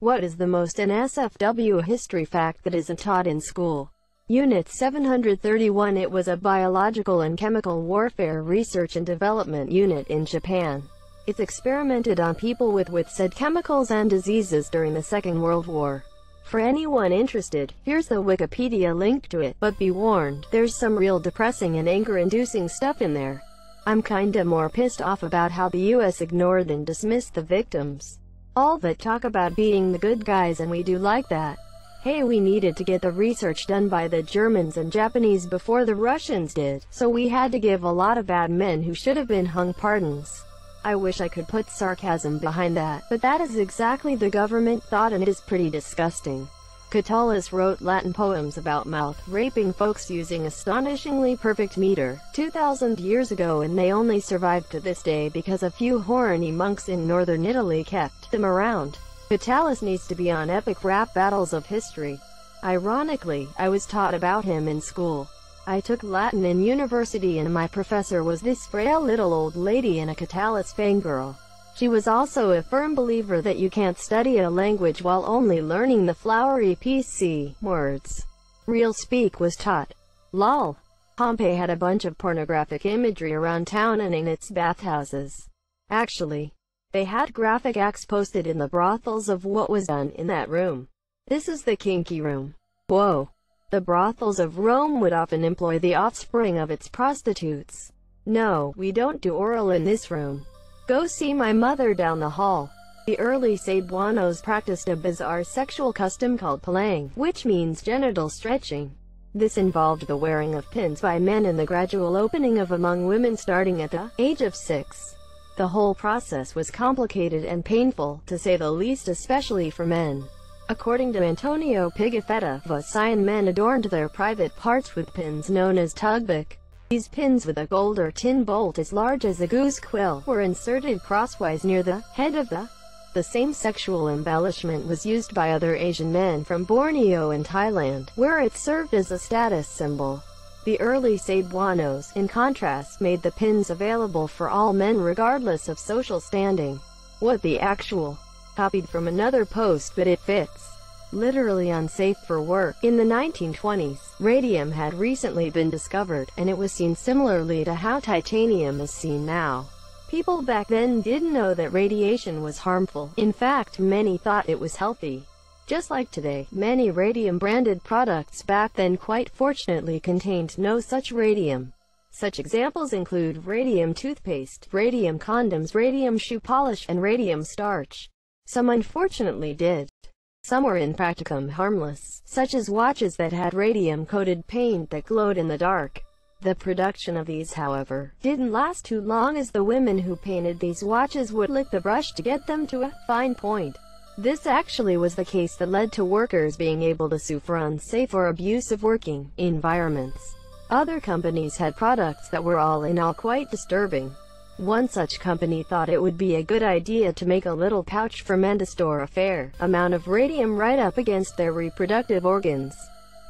What is the most NSFW history fact that isn't taught in school? Unit 731. It was a biological and chemical warfare research and development unit in Japan. It's experimented on people with said chemicals and diseases during the Second World War. For anyone interested, here's the Wikipedia link to it, but be warned, there's some real depressing and anger-inducing stuff in there. I'm kinda more pissed off about how the US ignored and dismissed the victims. All that talk about being the good guys, and we do like that. Hey, we needed to get the research done by the Germans and Japanese before the Russians did, so we had to give a lot of bad men who should have been hung pardons. I wish I could put sarcasm behind that, but that is exactly the government thought, and it is pretty disgusting. Catullus wrote Latin poems about mouth-raping folks using astonishingly perfect meter 2,000 years ago, and they only survived to this day because a few horny monks in northern Italy kept them around. Catullus needs to be on epic rap battles of history. Ironically, I was taught about him in school. I took Latin in university, and my professor was this frail little old lady and a Catullus fangirl. She was also a firm believer that you can't study a language while only learning the flowery PC words. Real speak was taught. Lol. Pompeii had a bunch of pornographic imagery around town and in its bathhouses. Actually, they had graphic acts posted in the brothels of what was done in that room. This is the kinky room. Whoa. The brothels of Rome would often employ the offspring of its prostitutes. No, we don't do oral in this room. Go see my mother down the hall. The early Cebuanos practiced a bizarre sexual custom called palang, which means genital stretching. This involved the wearing of pins by men and the gradual opening of among women starting at the age of 6. The whole process was complicated and painful, to say the least, especially for men. According to Antonio Pigafetta, Visayan men adorned their private parts with pins known as tugbik. These pins, with a gold or tin bolt as large as a goose quill, were inserted crosswise near the head of the same sexual embellishment was used by other Asian men from Borneo and Thailand, where it served as a status symbol. The early Cebuanos, in contrast, made the pins available for all men regardless of social standing. What the actual? Copied from another post, but it fits. Literally unsafe for work. In the 1920s, radium had recently been discovered, and it was seen similarly to how titanium is seen now. People back then didn't know that radiation was harmful. In fact, many thought it was healthy. Just like today, many radium-branded products back then quite fortunately contained no such radium. Such examples include radium toothpaste, radium condoms, radium shoe polish, and radium starch. Some unfortunately did. Some were in practicum harmless, such as watches that had radium-coated paint that glowed in the dark. The production of these, however, didn't last too long, as the women who painted these watches would lick the brush to get them to a fine point. This actually was the case that led to workers being able to sue for unsafe or abusive working environments. Other companies had products that were all in all quite disturbing. One such company thought it would be a good idea to make a little pouch for men to store a fair amount of radium right up against their reproductive organs.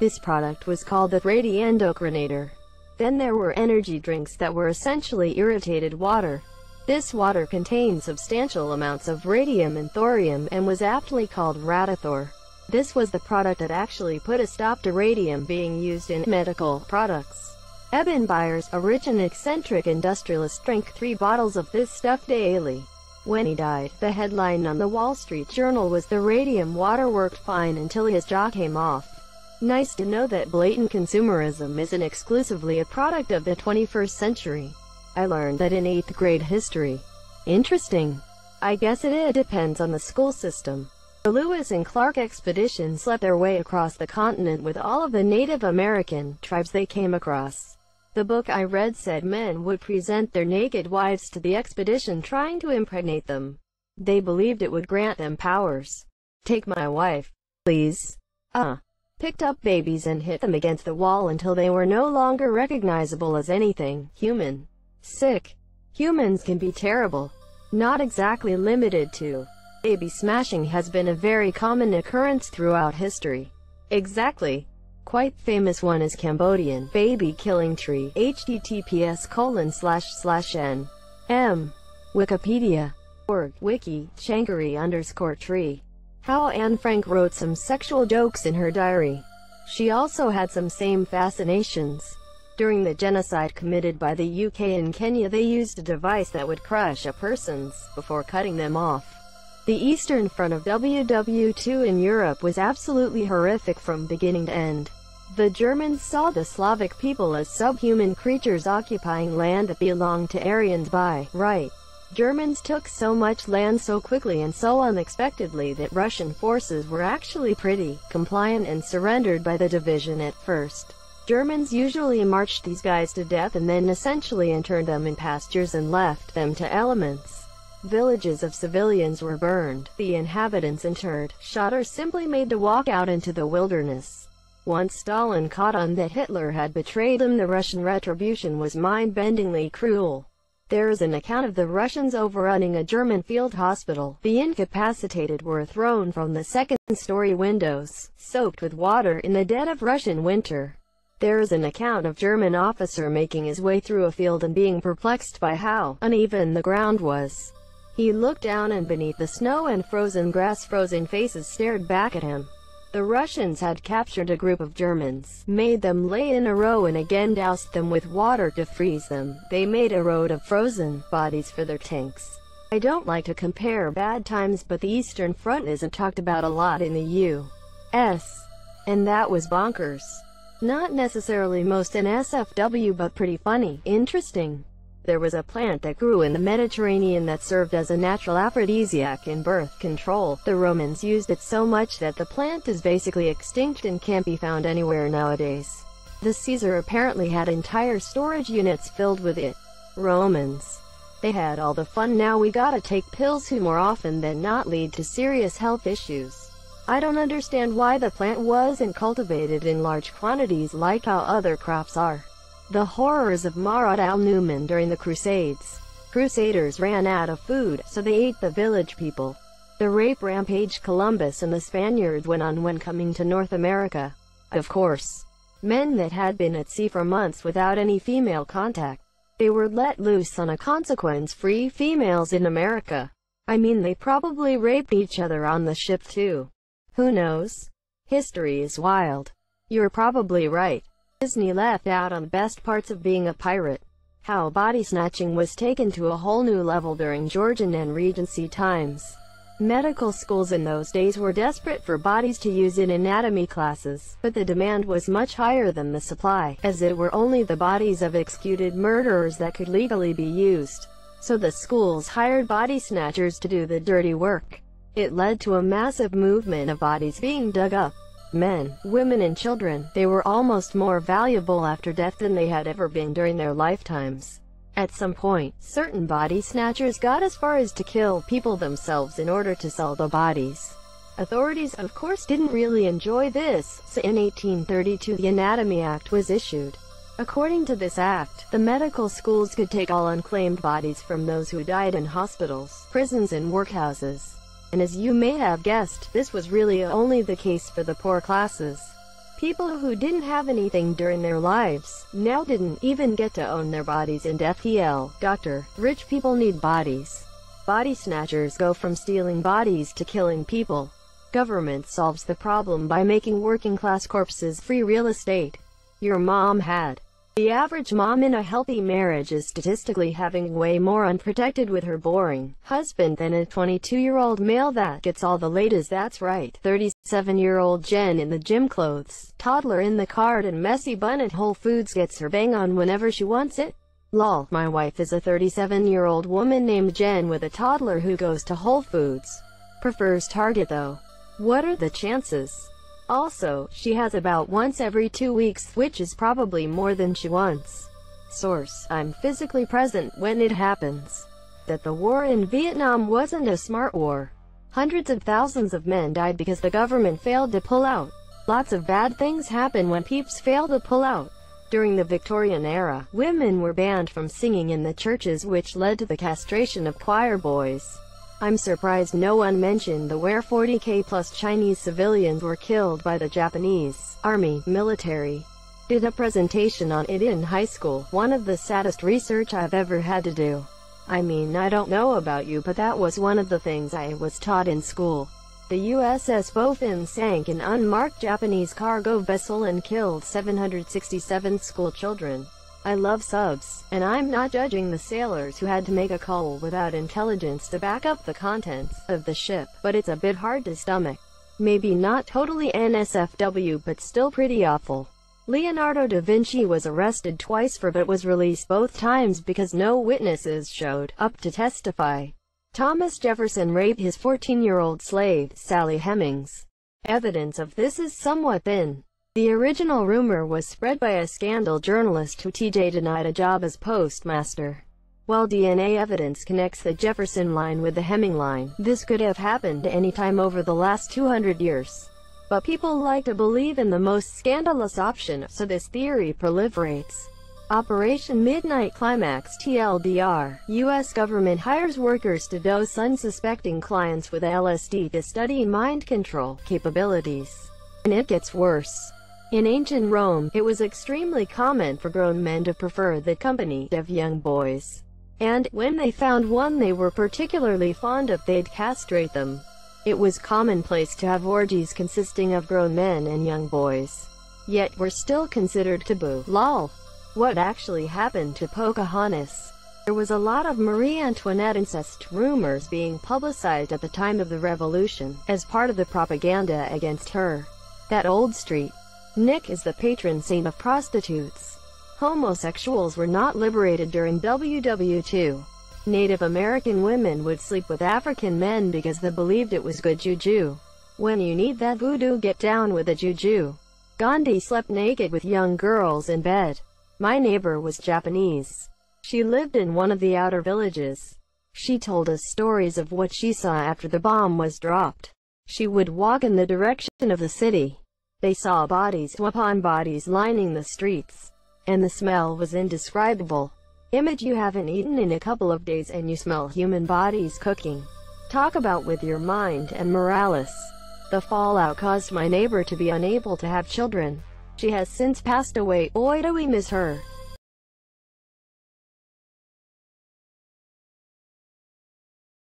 This product was called the Radiendocrinator. Then there were energy drinks that were essentially irritated water. This water contained substantial amounts of radium and thorium, and was aptly called Radithor. This was the product that actually put a stop to radium being used in medical products. Eben Byers, a rich and eccentric industrialist, drank 3 bottles of this stuff daily. When he died, the headline on the Wall Street Journal was "The radium water worked fine until his jaw came off." Nice to know that blatant consumerism isn't exclusively a product of the 21st century. I learned that in 8th grade history. Interesting. I guess it depends on the school system. The Lewis and Clark expedition slept their way across the continent with all of the Native American tribes they came across. The book I read said men would present their naked wives to the expedition, trying to impregnate them. They believed it would grant them powers. Take my wife, please. Picked up babies and hit them against the wall until they were no longer recognizable as anything human. Sick. Humans can be terrible. Not exactly limited to. Baby smashing has been a very common occurrence throughout history. Exactly. Quite famous one is Cambodian baby killing tree. https://n.m. Wikipedia. Org. Wiki. Shankari _tree. How Anne Frank wrote some sexual jokes in her diary. She also had some same fascinations. During the genocide committed by the UK in Kenya, they used a device that would crush a person's before cutting them off. The Eastern Front of WW2 in Europe was absolutely horrific from beginning to end. The Germans saw the Slavic people as subhuman creatures occupying land that belonged to Aryans by right. Germans took so much land so quickly and so unexpectedly that Russian forces were actually pretty compliant and surrendered by the division at first. Germans usually marched these guys to death and then essentially interned them in pastures and left them to elements. Villages of civilians were burned, the inhabitants interred, shot, or simply made to walk out into the wilderness. Once Stalin caught on that Hitler had betrayed him, the Russian retribution was mind-bendingly cruel. There is an account of the Russians overrunning a German field hospital. The incapacitated were thrown from the second-story windows, soaked with water in the dead of Russian winter. There is an account of German officer making his way through a field and being perplexed by how uneven the ground was. He looked down, and beneath the snow and frozen grass, frozen faces stared back at him. The Russians had captured a group of Germans, made them lay in a row, and again doused them with water to freeze them. They made a road of frozen bodies for their tanks. I don't like to compare bad times, but the Eastern Front isn't talked about a lot in the U.S. And that was bonkers. Not necessarily most NSFW, but pretty funny. Interesting. There was a plant that grew in the Mediterranean that served as a natural aphrodisiac in birth control. The Romans used it so much that the plant is basically extinct and can't be found anywhere nowadays. The Caesar apparently had entire storage units filled with it. Romans. They had all the fun. Now we gotta take pills who more often than not lead to serious health issues. I don't understand why the plant wasn't cultivated in large quantities like how other crops are. The horrors of Marad al-Numan during the Crusades. Crusaders ran out of food, so they ate the village people. The rape rampage Columbus and the Spaniards went on when coming to North America. Of course. Men that had been at sea for months without any female contact. They were let loose on a consequence-free females in America. I mean, they probably raped each other on the ship too. Who knows? History is wild. You're probably right. Disney left out on the best parts of being a pirate. How body snatching was taken to a whole new level during Georgian and Regency times. Medical schools in those days were desperate for bodies to use in anatomy classes, but the demand was much higher than the supply, as it were only the bodies of executed murderers that could legally be used. So the schools hired body snatchers to do the dirty work. It led to a massive movement of bodies being dug up. Men, women, and children. They were almost more valuable after death than they had ever been during their lifetimes. At some point, certain body snatchers got as far as to kill people themselves in order to sell the bodies. Authorities, of course, didn't really enjoy this, so in 1832 the Anatomy Act was issued. According to this act, the medical schools could take all unclaimed bodies from those who died in hospitals, prisons, and workhouses. And as you may have guessed, this was really only the case for the poor classes. People who didn't have anything during their lives, now didn't even get to own their bodies in death. Doctor, rich people need bodies. Body snatchers go from stealing bodies to killing people. Government solves the problem by making working class corpses free real estate. Your mom had. The average mom in a healthy marriage is statistically having way more unprotected with her boring husband than a 22-year-old male that gets all the ladies. That's right, 37-year-old Jen in the gym clothes, toddler in the cart, and messy bun at Whole Foods gets her bang on whenever she wants it. Lol, my wife is a 37-year-old woman named Jen with a toddler who goes to Whole Foods. Prefers Target though. What are the chances? Also, she has about once every 2 weeks, which is probably more than she wants. Source: I'm physically present when it happens. That the war in Vietnam wasn't a smart war. Hundreds of thousands of men died because the government failed to pull out. Lots of bad things happen when peeps fail to pull out. During the Victorian era, women were banned from singing in the churches, which led to the castration of choir boys. I'm surprised no one mentioned the where 40k plus Chinese civilians were killed by the Japanese army, military. Did a presentation on it in high school, one of the saddest research I've ever had to do. I mean, I don't know about you, but that was one of the things I was taught in school. The USS Bofin sank an unmarked Japanese cargo vessel and killed 767 school children. I love subs, and I'm not judging the sailors who had to make a call without intelligence to back up the contents of the ship, but it's a bit hard to stomach. Maybe not totally NSFW, but still pretty awful. Leonardo da Vinci was arrested twice but was released both times because no witnesses showed up to testify. Thomas Jefferson raped his 14-year-old slave, Sally Hemings. Evidence of this is somewhat thin. The original rumor was spread by a scandal journalist who TJ denied a job as postmaster. While DNA evidence connects the Jefferson line with the Heming line, this could have happened any time over the last 200 years. But people like to believe in the most scandalous option, so this theory proliferates. Operation Midnight Climax TLDR, U.S. government hires workers to dose unsuspecting clients with LSD to study mind control capabilities. And it gets worse. In ancient Rome, it was extremely common for grown men to prefer the company of young boys. And, when they found one they were particularly fond of, they'd castrate them. It was commonplace to have orgies consisting of grown men and young boys. Yet were still considered taboo. Lol. What actually happened to Pocahontas? There was a lot of Marie Antoinette incest rumors being publicized at the time of the Revolution, as part of the propaganda against her. That old street. Nick is the patron saint of prostitutes. Homosexuals were not liberated during WW2. Native American women would sleep with African men because they believed it was good juju. When you need that voodoo, get down with the juju. Gandhi slept naked with young girls in bed. My neighbor was Japanese. She lived in one of the outer villages. She told us stories of what she saw after the bomb was dropped. She would walk in the direction of the city. They saw bodies upon bodies lining the streets. And the smell was indescribable. Image you haven't eaten in a couple of days and you smell human bodies cooking. Talk about with your mind and Morales. The fallout caused my neighbor to be unable to have children. She has since passed away. Boy, do we miss her.